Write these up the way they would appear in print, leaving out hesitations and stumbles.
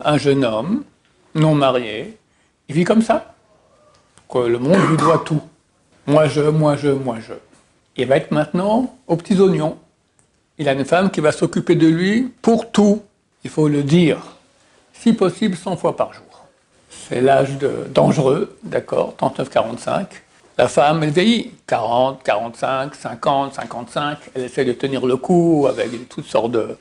Un jeune homme, non marié, il vit comme ça. Le monde lui doit tout. Moi je, moi je, moi je. Il va être maintenant aux petits oignons. Il a une femme qui va s'occuper de lui pour tout. Il faut le dire, si possible 100 fois par jour. C'est l'âge dangereux, d'accord, 39-45. La femme, elle vieillit, 40, 45, 50, 55. Elle essaie de tenir le coup avec toutes sortes de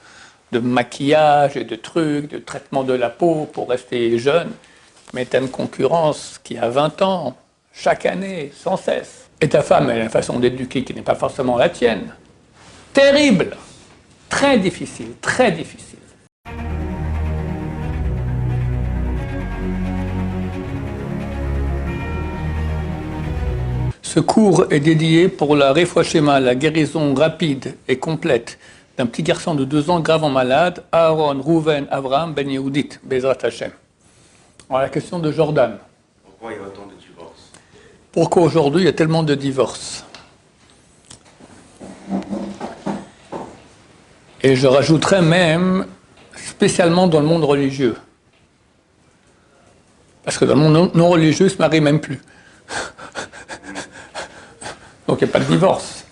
maquillage et de trucs, de traitement de la peau pour rester jeune. Mais tu as une concurrence qui a 20 ans, chaque année, sans cesse. Et ta femme, elle a une façon d'éduquer qui n'est pas forcément la tienne. Terrible, très difficile, très difficile. Ce cours est dédié pour la Refoua Shema, la guérison rapide et complète d'un petit garçon de 2 ans gravement malade, Aaron Rouven Avraham Ben Yehudit, Bezrat Hashem. Alors la question de Jordan. Pourquoi il y a autant de divorces? Pourquoi aujourd'hui il y a tellement de divorces? Et je rajouterais même, spécialement dans le monde religieux. Parce que dans le monde non religieux, ils ne se marient même plus. Donc il n'y a pas de divorce.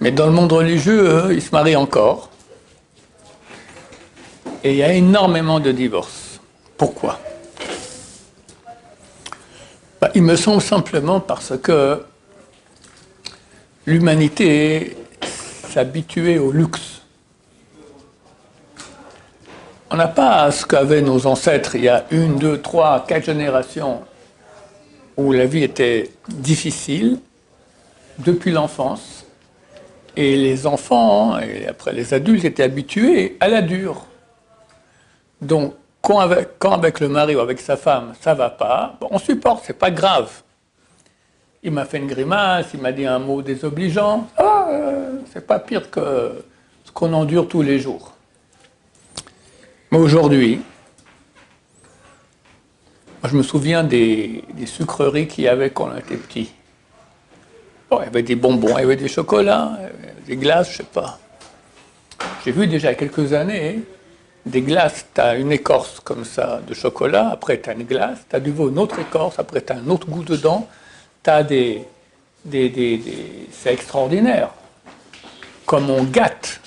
Mais dans le monde religieux, ils se marient encore. Et il y a énormément de divorces. Pourquoi? Il me semble simplement parce que l'humanité s'est habituée au luxe. On n'a pas ce qu'avaient nos ancêtres il y a 1, 2, 3, 4 générations où la vie était difficile depuis l'enfance. Et les enfants, et après les adultes, étaient habitués à la dure. Donc, quand avec le mari ou avec sa femme, ça ne va pas, on supporte, c'est pas grave. Il m'a fait une grimace, il m'a dit un mot désobligeant. C'est pas pire que ce qu'on endure tous les jours. Mais aujourd'hui, moi je me souviens des sucreries qu'il y avait quand on était petit. Bon, il y avait des bonbons, il y avait des chocolats, des glaces, je sais pas. J'ai vu déjà il y a quelques années des glaces, tu as une écorce comme ça de chocolat, après tu as une glace, tu as du nouveau une autre écorce, après tu as un autre goût dedans, tu as c'est extraordinaire. Comme on gâte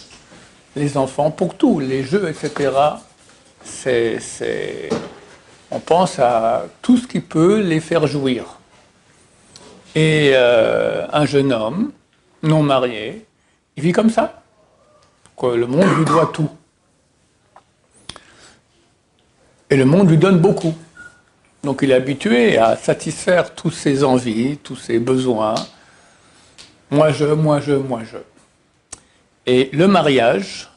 les enfants pour tout, les jeux, etc. On pense à tout ce qui peut les faire jouir. Et un jeune homme, non marié, il vit comme ça. Le monde lui doit tout. Et le monde lui donne beaucoup. Donc il est habitué à satisfaire toutes ses envies, tous ses besoins. Moi je, moi je, moi je. Et le mariage,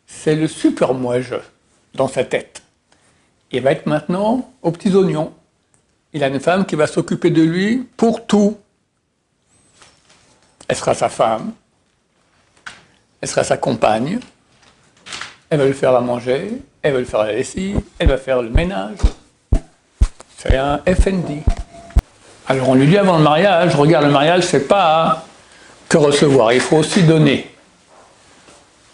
c'est le super moi je dans sa tête. Il va être maintenant aux petits oignons. Il a une femme qui va s'occuper de lui pour tout. Elle sera sa femme, elle sera sa compagne, elle va lui faire à manger, elle va lui faire la lessive, elle va faire le ménage. C'est un FND. Alors on lui dit avant le mariage, regarde, le mariage c'est pas que recevoir, il faut aussi donner.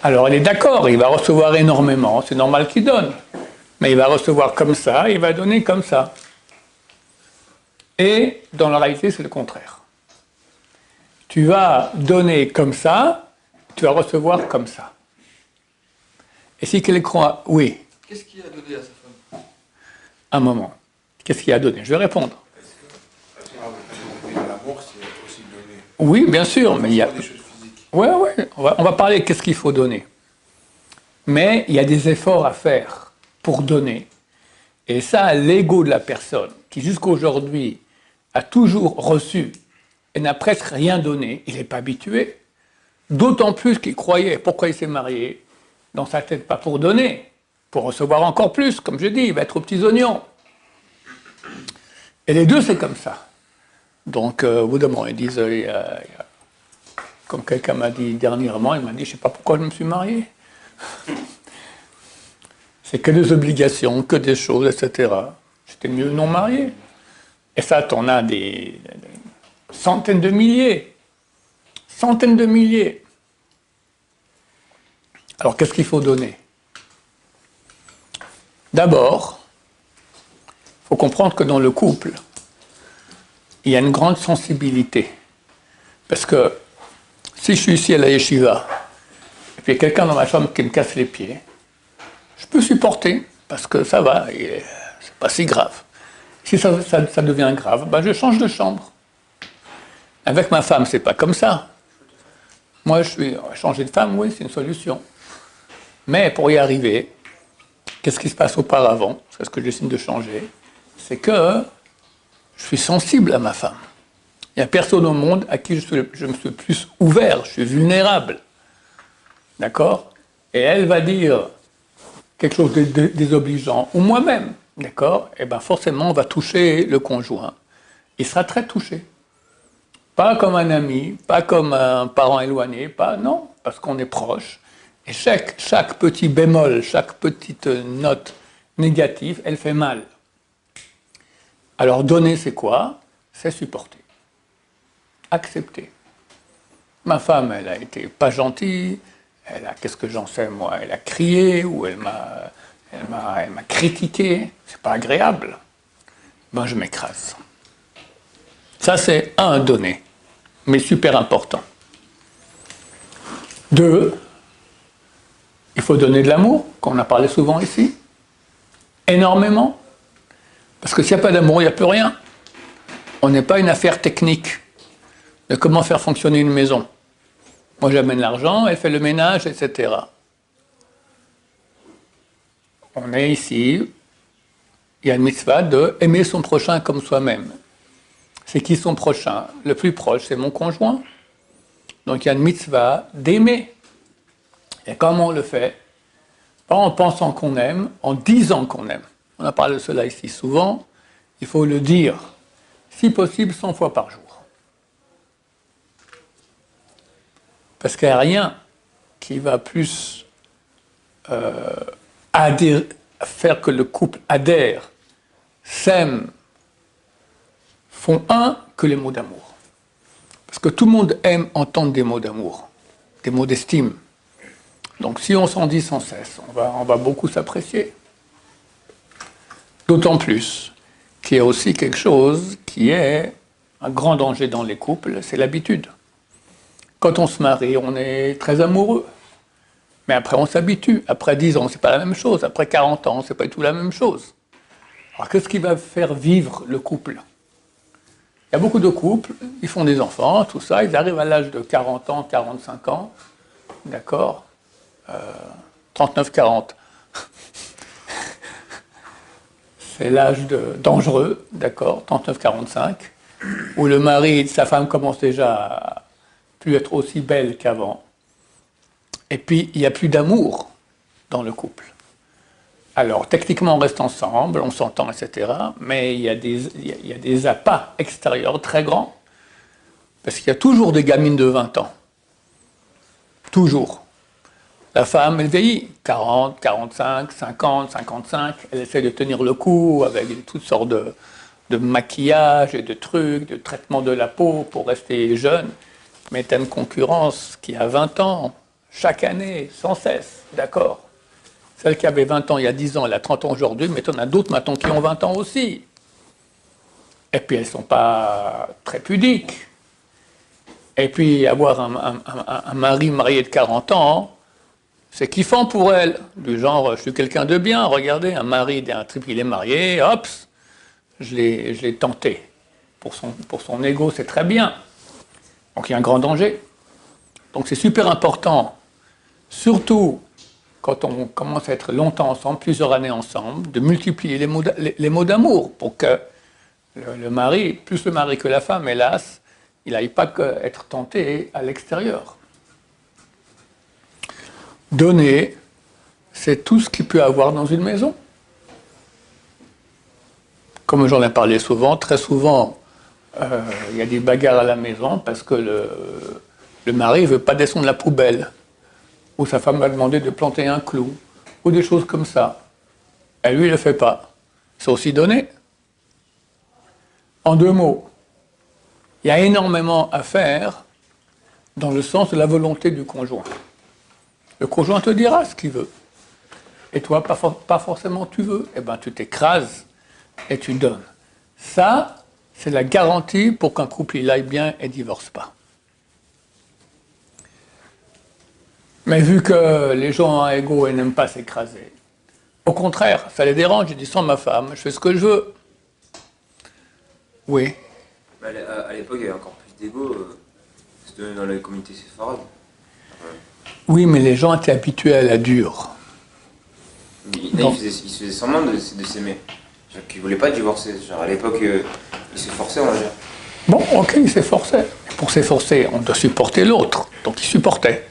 Alors il est d'accord, il va recevoir énormément, c'est normal qu'il donne. Mais il va recevoir comme ça, il va donner comme ça. Et dans la réalité, c'est le contraire. Tu vas donner comme ça, tu vas recevoir comme ça. Et si quelqu'un croit, oui. Qu'est-ce qu'il a donné à sa femme? Un moment. Qu'est-ce qu'il a donné? Je vais répondre. Parce que l'amour, c'est aussi donner. Oui, bien sûr, mais il y a... des choses physiques. Oui, on va parler de qu'est-ce qu'il faut donner. Mais il y a des efforts à faire pour donner. Et ça, l'ego de la personne, qui jusqu'à aujourd'hui a toujours reçu et n'a presque rien donné, il n'est pas habitué. D'autant plus qu'il croyait, pourquoi il s'est marié, dans sa tête, pas pour donner, pour recevoir encore plus, comme je dis, il va être aux petits oignons. Et les deux, c'est comme ça. Donc, au bout d'un moment, ils disent, comme quelqu'un m'a dit dernièrement, il m'a dit, je ne sais pas pourquoi je me suis marié. C'est que des obligations, que des choses, etc. J'étais mieux non marié. Et ça, t'en as des centaines de milliers. Centaines de milliers. Alors, qu'est-ce qu'il faut donner? D'abord, il faut comprendre que dans le couple, il y a une grande sensibilité. Parce que si je suis ici à la yeshiva, et puis il y a quelqu'un dans ma chambre qui me casse les pieds, je peux supporter, parce que ça va, c'est pas si grave. Si ça devient grave, ben je change de chambre. Avec ma femme, c'est pas comme ça. Moi, changer de femme, oui, c'est une solution. Mais pour y arriver, qu'est-ce qui se passe auparavant? C'est ce que je décide de changer. C'est que je suis sensible à ma femme. Il n'y a personne au monde à qui je me suis plus ouvert, je suis vulnérable. D'accord? Et elle va dire quelque chose de désobligeant, ou moi-même, d'accord? Et bien forcément, on va toucher le conjoint. Il sera très touché. Pas comme un ami, pas comme un parent éloigné, pas, non, parce qu'on est proche. Et chaque petit bémol, chaque petite note négative, elle fait mal. Alors donner, c'est quoi? C'est supporter. Accepter. Ma femme, elle a été pas gentille, qu'est-ce que j'en sais moi, elle a crié, ou elle m'a critiqué, c'est pas agréable. Ben je m'écrase. Ça c'est un, donner, mais super important. 2, il faut donner de l'amour, qu'on a parlé souvent ici, énormément, parce que s'il n'y a pas d'amour, il n'y a plus rien. On n'est pas une affaire technique de comment faire fonctionner une maison. Moi j'amène l'argent, elle fait le ménage, etc. On est ici, il y a une mitzvah de aimer son prochain comme soi-même. C'est qui son prochain? Le plus proche, c'est mon conjoint. Donc il y a une mitzvah d'aimer. Et comment on le fait? Pas en pensant qu'on aime, en disant qu'on aime. On a parlé de cela ici souvent. Il faut le dire, si possible 100 fois par jour. Parce qu'il n'y a rien qui va plus faire que le couple adhère, s'aime, font un que les mots d'amour. Parce que tout le monde aime entendre des mots d'amour, des mots d'estime. Donc si on s'en dit sans cesse, on va beaucoup s'apprécier. D'autant plus qu'il y a aussi quelque chose qui est un grand danger dans les couples, c'est l'habitude. Quand on se marie, on est très amoureux. Mais après, on s'habitue. Après 10 ans, c'est pas la même chose. Après 40 ans, c'est pas du tout la même chose. Alors, qu'est-ce qui va faire vivre le couple? Il y a beaucoup de couples, ils font des enfants, tout ça, ils arrivent à l'âge de 40 ans, 45 ans, d'accord, 39-40. C'est l'âge dangereux, d'accord, 39-45, où le mari et sa femme commencent déjà à plus être aussi belles qu'avant. Et puis, il n'y a plus d'amour dans le couple. Alors, techniquement, on reste ensemble, on s'entend, etc. Mais il y a des appâts extérieurs très grands. Parce qu'il y a toujours des gamines de 20 ans. Toujours. La femme, elle vieillit. 40, 45, 50, 55. Elle essaie de tenir le coup avec toutes sortes de maquillage et de trucs, de traitement de la peau pour rester jeune. Mais tu as une concurrence qui a 20 ans, chaque année, sans cesse, d'accord? Celle qui avait 20 ans il y a 10 ans, elle a 30 ans aujourd'hui, mais tu en as d'autres maintenant qui ont 20 ans aussi. Et puis elles ne sont pas très pudiques. Et puis avoir un mari marié de 40 ans, c'est kiffant pour elle. Du genre, je suis quelqu'un de bien, regardez, un mari d'un triple, il est marié, hop, je l'ai tenté. Pour son ego, c'est très bien. Donc il y a un grand danger. Donc c'est super important, surtout quand on commence à être longtemps ensemble, plusieurs années ensemble, de multiplier les mots d'amour pour que le mari, plus le mari que la femme, hélas, il n'aille pas être tenté à l'extérieur. Donner, c'est tout ce qu'il peut avoir dans une maison. Comme j'en ai parlé souvent, très souvent, il y a des bagarres à la maison parce que le mari ne veut pas descendre la poubelle, ou sa femme va demander de planter un clou, ou des choses comme ça. Et lui, il ne le fait pas. C'est aussi donné. En 2 mots, il y a énormément à faire dans le sens de la volonté du conjoint. Le conjoint te dira ce qu'il veut. et toi, pas forcément tu veux, eh ben tu t'écrases et tu donnes. Ça, c'est la garantie pour qu'un couple il aille bien et ne divorce pas. Mais vu que les gens ont égaux et n'aiment pas s'écraser, au contraire, ça les dérange, ils disent sans ma femme, je fais ce que je veux. Oui. À l'époque, il y avait encore plus d'ego, c'était dans les communautés séfarades. Oui, mais les gens étaient habitués à la dure. Ils se faisaient semblant de s'aimer. Ils ne voulaient pas divorcer. Genre, à l'époque, ils se forçaient, on va dire. Bon, ok, ils s'efforçaient. Pour s'efforcer, on doit supporter l'autre. Donc ils supportaient.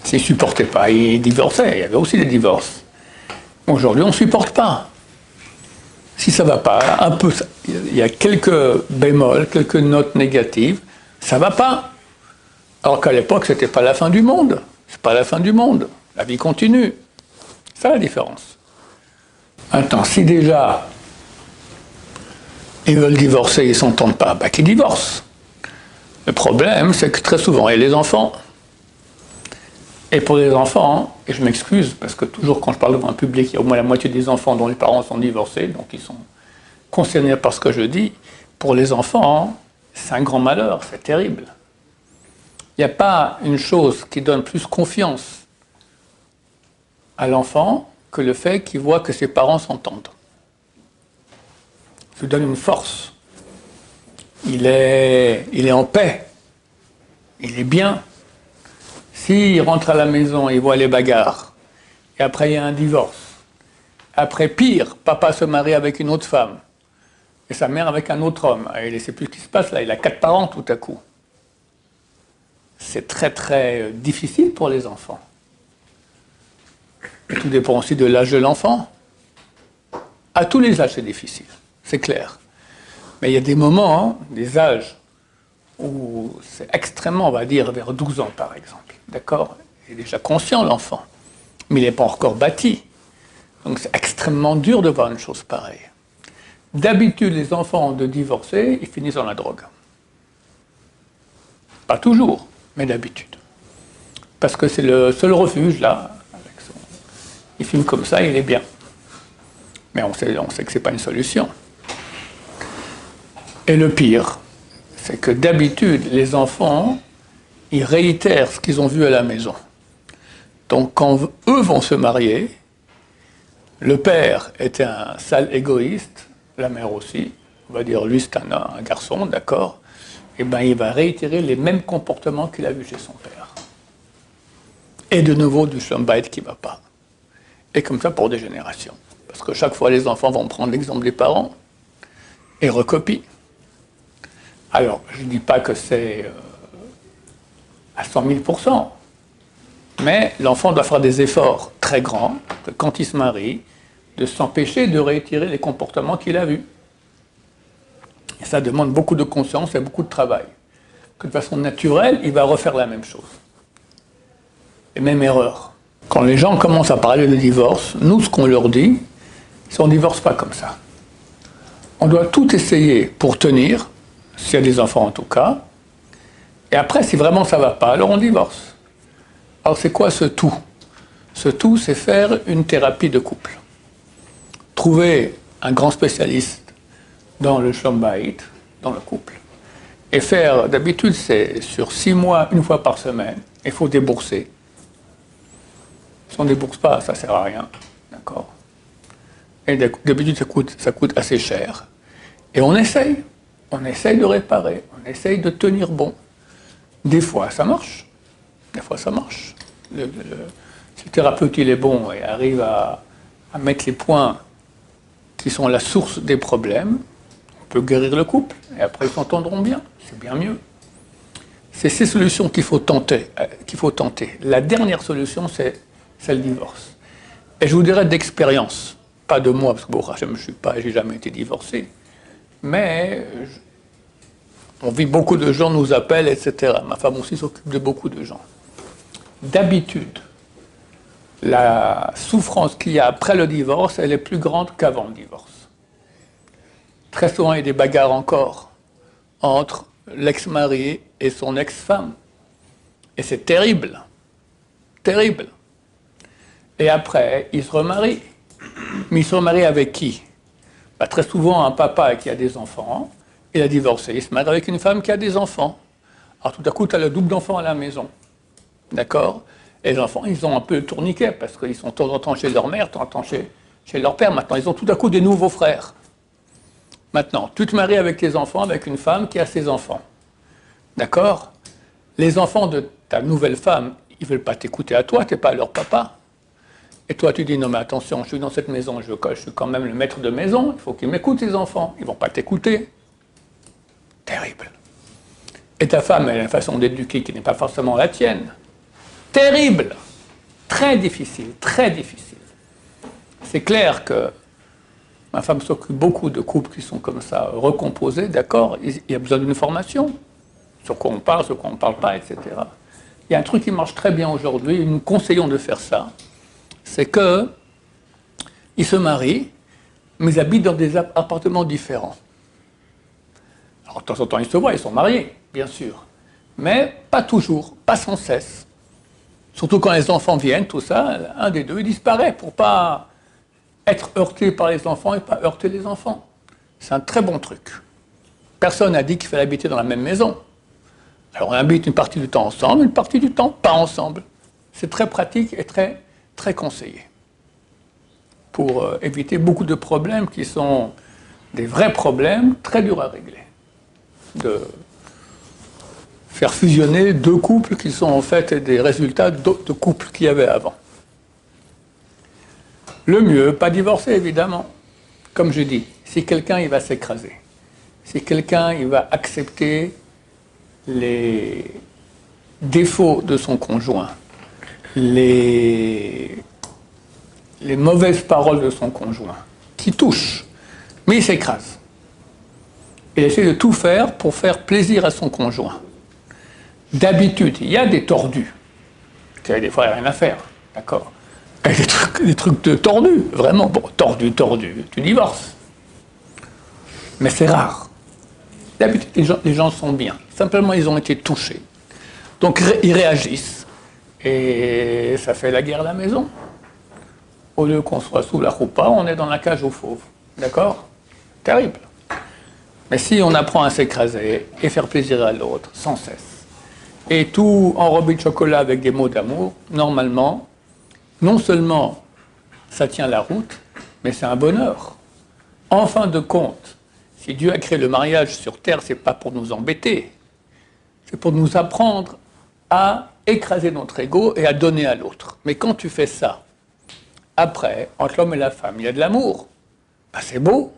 S'ils ne supportaient pas, ils divorçaient. Il y avait aussi des divorces. Aujourd'hui, on ne supporte pas. Si ça ne va pas, un peu, il y a quelques bémols, quelques notes négatives, ça ne va pas. Alors qu'à l'époque, ce n'était pas la fin du monde. C'est pas la fin du monde. La vie continue. C'est ça la différence. Maintenant, si déjà ils veulent divorcer, ils ne s'entendent pas, bah qu'ils divorcent. Le problème, c'est que très souvent, il y a les enfants. Et pour les enfants, et je m'excuse, parce que toujours quand je parle devant un public, il y a au moins la moitié des enfants dont les parents sont divorcés, donc ils sont concernés par ce que je dis. Pour les enfants, c'est un grand malheur, c'est terrible. Il n'y a pas une chose qui donne plus confiance à l'enfant que le fait qu'il voit que ses parents s'entendent. Ça lui donne une force. Il est en paix. Il est bien. S'il rentre à la maison et il voit les bagarres, et après il y a un divorce, après pire, papa se marie avec une autre femme, et sa mère avec un autre homme, et il ne sait plus ce qui se passe là, il a 4 parents tout à coup. C'est très très difficile pour les enfants. Et tout dépend aussi de l'âge de l'enfant. À tous les âges c'est difficile, c'est clair. Mais il y a des moments, des âges, où c'est extrêmement, on va dire, vers 12 ans par exemple. D'accord ? Il est déjà conscient l'enfant, mais il n'est pas encore bâti. Donc c'est extrêmement dur de voir une chose pareille. D'habitude, les enfants de divorcer, ils finissent dans la drogue. Pas toujours, mais d'habitude. Parce que c'est le seul refuge, là. Il fume comme ça, il est bien. Mais on sait que ce n'est pas une solution. Et le pire, c'est que d'habitude, les enfants, ils réitèrent ce qu'ils ont vu à la maison. Donc quand eux vont se marier, le père était un sale égoïste, la mère aussi, on va dire lui c'est un garçon, d'accord, et bien il va réitérer les mêmes comportements qu'il a vus chez son père. Et de nouveau du schlumbite qui ne va pas. Et comme ça pour des générations. Parce que chaque fois les enfants vont prendre l'exemple des parents et recopient. Alors, je ne dis pas que c'est à 100 000%, mais l'enfant doit faire des efforts très grands, que quand il se marie, de s'empêcher de réitérer les comportements qu'il a vus. Et ça demande beaucoup de conscience et beaucoup de travail. Que de façon naturelle, il va refaire la même chose. Les mêmes erreurs. Quand les gens commencent à parler de divorce, nous, ce qu'on leur dit, c'est qu'on ne divorce pas comme ça. On doit tout essayer pour tenir, s'il y a des enfants en tout cas, et après, si vraiment ça ne va pas, alors on divorce. Alors c'est quoi ce tout ? Ce tout, c'est faire une thérapie de couple. Trouver un grand spécialiste dans le schlumbite, dans le couple, et faire, d'habitude c'est sur 6 mois, 1 fois par semaine, il faut débourser. Si on ne débourse pas, ça ne sert à rien. D'accord ? Et d'habitude, ça coûte assez cher. Et on essaye de réparer, on essaye de tenir bon. Des fois, ça marche. Des fois, ça marche. Si le thérapeute, il est bon et arrive à mettre les points qui sont la source des problèmes, on peut guérir le couple. Et après, ils s'entendront bien. C'est bien mieux. C'est ces solutions qu'il faut tenter. La dernière solution, c'est le divorce. Et je vous dirais d'expérience, pas de moi, parce que bon, je n'ai jamais été divorcé, mais on vit, beaucoup de gens nous appellent, etc. Ma femme aussi s'occupe de beaucoup de gens. D'habitude, la souffrance qu'il y a après le divorce, elle est plus grande qu'avant le divorce. Très souvent, il y a des bagarres encore entre l'ex-mari et son ex-femme. Et c'est terrible. Terrible. Et après, il se remarie. Mais il se remarie avec qui? Très souvent, un papa qui a des enfants, il a divorcé, il se marie avec une femme qui a des enfants. Alors tout à coup, tu as le double d'enfants à la maison. D'accord? Et les enfants, ils ont un peu le tourniquet, parce qu'ils sont de temps en temps chez leur mère, de temps en temps chez leur père. Maintenant, ils ont tout à coup des nouveaux frères. Maintenant, tu te maries avec tes enfants, avec une femme qui a ses enfants. D'accord? Les enfants de ta nouvelle femme, ils ne veulent pas t'écouter à toi, tu n'es pas leur papa. Et toi, tu dis, non mais attention, je suis dans cette maison, je suis quand même le maître de maison, il faut qu'ils m'écoutent, ces enfants. Ils ne vont pas t'écouter. Terrible. Et ta femme, elle a une façon d'éduquer qui n'est pas forcément la tienne. Terrible. Très difficile, très difficile. C'est clair que ma femme s'occupe beaucoup de couples qui sont comme ça, recomposés, d'accord? Il y a besoin d'une formation. Sur quoi on parle, sur quoi on ne parle pas, etc. Il y a un truc qui marche très bien aujourd'hui, nous conseillons de faire ça, c'est qu'ils se marient, mais ils habitent dans des appartements différents. Alors, de temps en temps, ils se voient, ils sont mariés, bien sûr. Mais pas toujours, pas sans cesse. Surtout quand les enfants viennent, tout ça, un des deux, il disparaît pour ne pas être heurté par les enfants et pas heurter les enfants. C'est un très bon truc. Personne n'a dit qu'il fallait habiter dans la même maison. Alors on habite une partie du temps ensemble, une partie du temps pas ensemble. C'est très pratique et très, très conseillé. Pour éviter beaucoup de problèmes qui sont des vrais problèmes très durs à régler. De faire fusionner deux couples qui sont en fait des résultats d'autres couples qu'il y avait avant. Le mieux, pas divorcer évidemment. Comme je dis, si quelqu'un il va s'écraser, si quelqu'un il va accepter les défauts de son conjoint, les mauvaises paroles de son conjoint, qui touchent, mais il s'écrase. Il essaie de tout faire pour faire plaisir à son conjoint. D'habitude, il y a des tordus. Des fois, il n'y a rien à faire, d'accord? Des trucs de tordus, vraiment. Bon, tordu, tu divorces. Mais c'est rare. D'habitude, les gens sont bien. Simplement, ils ont été touchés. Donc, ils réagissent. Et ça fait la guerre à la maison. Au lieu qu'on soit sous la roupa, on est dans la cage aux fauves. D'accord? Terrible. Mais si on apprend à s'écraser et faire plaisir à l'autre, sans cesse, et tout enrobé de chocolat avec des mots d'amour, normalement, non seulement ça tient la route, mais c'est un bonheur. En fin de compte, si Dieu a créé le mariage sur terre, c'est pas pour nous embêter, c'est pour nous apprendre à écraser notre ego et à donner à l'autre. Mais quand tu fais ça, après, entre l'homme et la femme, il y a de l'amour. C'est beau,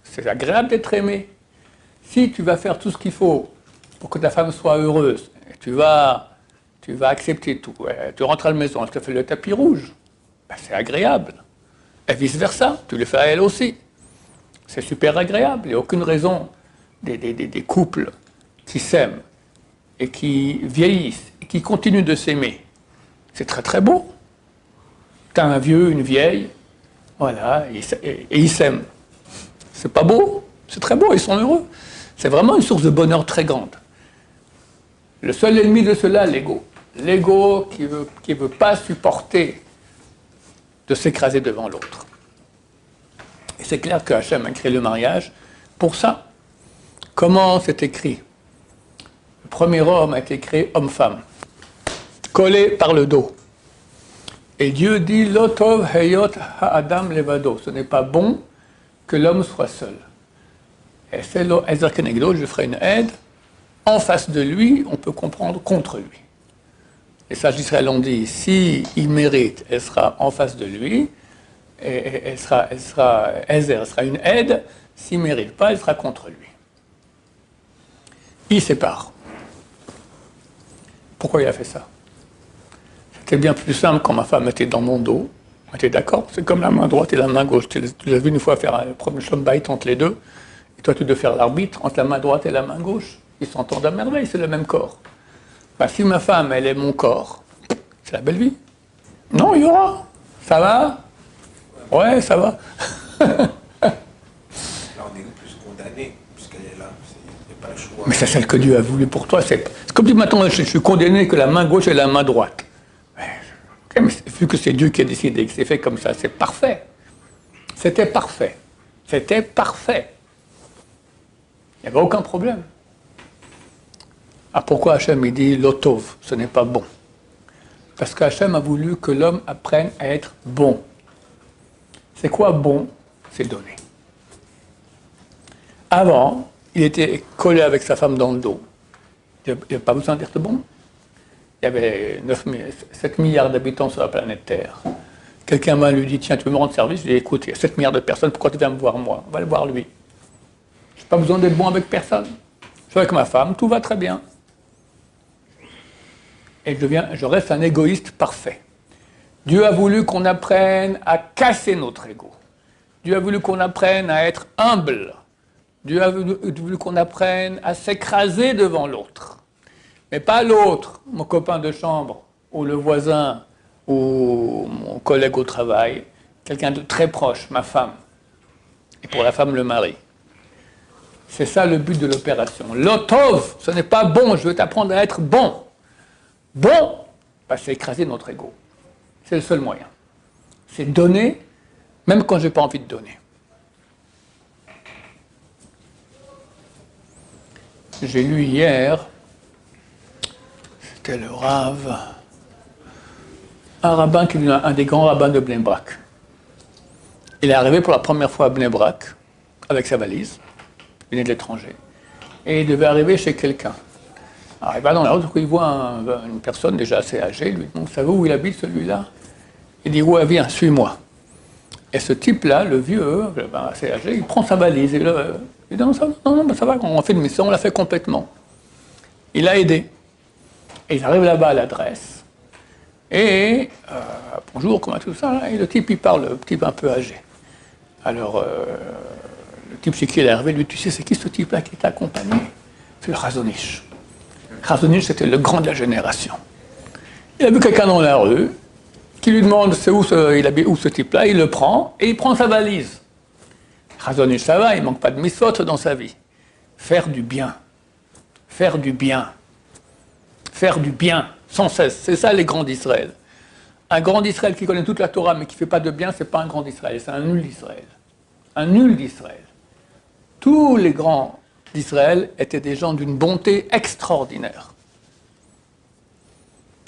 c'est agréable d'être aimé. Si tu vas faire tout ce qu'il faut pour que ta femme soit heureuse, et tu vas accepter tout, tu rentres à la maison, elle te fait le tapis rouge, c'est agréable. Et vice-versa, tu le fais à elle aussi. C'est super agréable. Il n'y a aucune raison des couples qui s'aiment et qui vieillissent et qui continuent de s'aimer. C'est très très beau. Tu as un vieux, une vieille, voilà, et ils s'aiment. C'est pas beau? C'est très beau, ils sont heureux. C'est vraiment une source de bonheur très grande. Le seul ennemi de cela, l'ego. L'ego qui veut pas supporter de s'écraser devant l'autre. Et c'est clair que Hachem a créé le mariage pour ça. Comment c'est écrit? Le premier homme a été créé homme-femme, collé par le dos. Et Dieu dit, Lotov heyot ha'adam levado. Ce n'est pas bon que l'homme soit seul. Et c'est l'Ezer Kenegdo, je ferai une aide. En face de lui, on peut comprendre contre lui. Les sages d'Israël ont dit, si il mérite, elle sera en face de lui, et elle sera une aide. S'il ne mérite pas, elle sera contre lui. Il sépare. Pourquoi il a fait ça? C'était bien plus simple quand ma femme était dans mon dos. On était d'accord? C'est comme la main droite et la main gauche. Tu l'as vu une fois faire un premier Shalom-Bayit entre les deux. Et toi, tu dois faire l'arbitre entre la main droite et la main gauche. Ils s'entendent à merveille, c'est le même corps. Si ma femme, elle est mon corps, c'est la belle vie. Non, il y aura. Ça va? Ouais, ça va. Là, on est plus condamné, puisqu'elle est là. Il n'y a pas le choix. Mais c'est celle que Dieu a voulu pour toi. C'est comme si maintenant je suis condamné que la main gauche et la main droite. Mais vu que c'est Dieu qui a décidé, que c'est fait comme ça, c'est parfait. C'était parfait. C'était parfait. Il n'y avait aucun problème. Ah, pourquoi Hachem il dit l'otov, ce n'est pas bon? Parce qu'Hachem a voulu que l'homme apprenne à être bon. C'est quoi bon? C'est donner. Avant, il était collé avec sa femme dans le dos. Il n'y avait pas besoin d'être bon. Il y avait 7 milliards d'habitants sur la planète Terre. Quelqu'un m'a lui dit, tiens, tu veux me rendre service? Je lui ai dit, écoute, il y a 7 milliards de personnes, pourquoi tu viens me voir moi? On va le voir lui. Je n'ai pas besoin d'être bon avec personne. Je suis avec ma femme, tout va très bien. Et je reste un égoïste parfait. Dieu a voulu qu'on apprenne à casser notre ego. Dieu a voulu qu'on apprenne à être humble. Dieu a voulu qu'on apprenne à s'écraser devant l'autre. Mais pas l'autre, mon copain de chambre, ou le voisin, ou mon collègue au travail, quelqu'un de très proche, ma femme. Et pour la femme, le mari. C'est ça le but de l'opération. L'otov, ce n'est pas bon, je veux t'apprendre à être bon. Bon, bah, c'est écraser notre ego. C'est le seul moyen. C'est donner, même quand je n'ai pas envie de donner. J'ai lu hier, c'était le Rav, un rabbin qui est un des grands rabbins de Bnei Brak. Il est arrivé pour la première fois à Bnei Brak avec sa valise, il venait de l'étranger, et il devait arriver chez quelqu'un. Alors il va dans la route, il voit une personne déjà assez âgée, il lui demande, vous savez où il habite celui-là? Il dit, ouais, viens, suis-moi. Et ce type-là, le vieux, assez âgé, il prend sa valise, et il dit, non, ça va, on a fait une mission, on l'a fait complètement. Il a aidé. Et il arrive là-bas à l'adresse, et bonjour, comment tout ça, là, et le type, il parle, le type un peu âgé. Alors, le type chez qui il est arrivé, lui, tu sais, c'est qui ce type-là qui t'a accompagné? C'est le Chazonish. Chazonish, c'était le grand de la génération. Il a vu quelqu'un dans la rue qui lui demande c'est où ce type-là, il le prend et il prend sa valise. Chazonish, ça va, il ne manque pas de mitzvot dans sa vie. Faire du bien. Faire du bien. Faire du bien, sans cesse. C'est ça les grands d'Israël. Un grand d'Israël qui connaît toute la Torah mais qui ne fait pas de bien, ce n'est pas un grand d'Israël, c'est un nul d'Israël. Un nul d'Israël. Tous les grands d'Israël étaient des gens d'une bonté extraordinaire.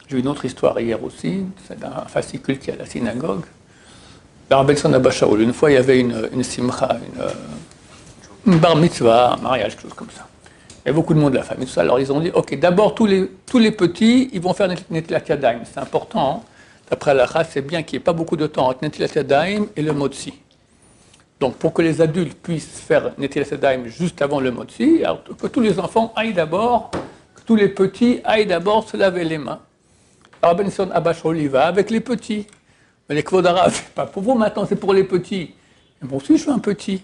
J'ai eu une autre histoire hier aussi, c'est d'un fascicule qui est à la synagogue. Le Rabbi Tzon Abba Shaul, une fois il y avait une simcha, une bar mitzvah, un mariage, quelque chose comme ça. Il y avait beaucoup de monde de la famille, tout ça. Alors ils ont dit, ok, d'abord tous les petits, ils vont faire Netilat Yadayim. C'est important, hein. D'après la race, c'est bien qu'il n'y ait pas beaucoup de temps entre Netilat Yadayim et le Motzi. Donc pour que les adultes puissent faire Netilat Yadayim juste avant le Motzi, alors que tous les enfants aillent d'abord, que tous les petits aillent d'abord se laver les mains. Alors Rabbi Tzon Abba Shaul y va avec les petits. Mais les Kvod Harav, c'est pas pour vous maintenant, c'est pour les petits. Et moi aussi je suis un petit.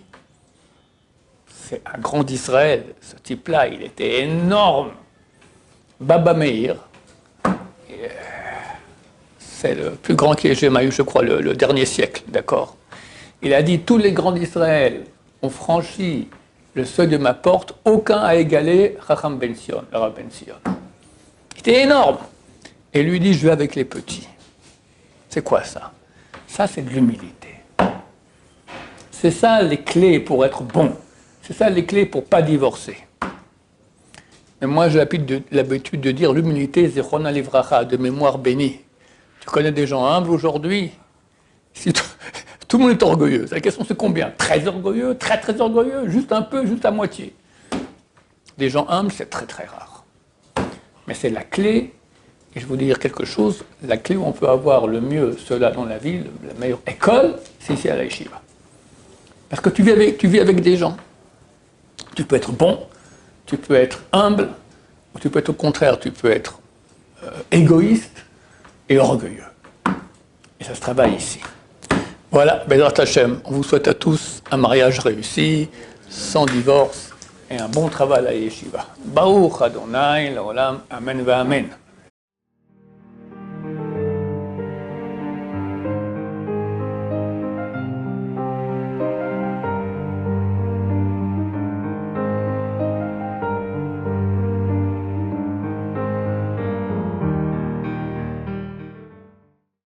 C'est un grand d'Israël, ce type-là, il était énorme. Baba Meir, c'est le plus grand qui ait jamais eu, je crois, le dernier siècle, d'accord. Il a dit, tous les grands d'Israël ont franchi le seuil de ma porte, aucun a égalé Chacham Ben Sion, le Rav Ben Sion. Il était énorme. Et lui dit, je vais avec les petits. C'est quoi ça? Ça, c'est de l'humilité. C'est ça les clés pour être bon. C'est ça les clés pour ne pas divorcer. Mais moi, j'ai l'habitude de dire l'humilité, c'est Zichron Livracha, de mémoire bénie. Tu connais des gens humbles aujourd'hui? Si tout le monde est orgueilleux. La question, c'est combien? Très orgueilleux, très très orgueilleux, juste un peu, juste à moitié. Des gens humbles, c'est très très rare. Mais c'est la clé, et je vais vous dire quelque chose, la clé où on peut avoir le mieux cela dans la vie, la meilleure école, c'est ici à la Yeshiva. Parce que tu vis avec des gens. Tu peux être bon, tu peux être humble, ou tu peux être au contraire, tu peux être égoïste et orgueilleux. Et ça se travaille ici. Voilà, Bezrat Hashem, on vous souhaite à tous un mariage réussi, sans divorce, et un bon travail à la Yeshiva. Baruch Adonai, l'olam, amen va amen.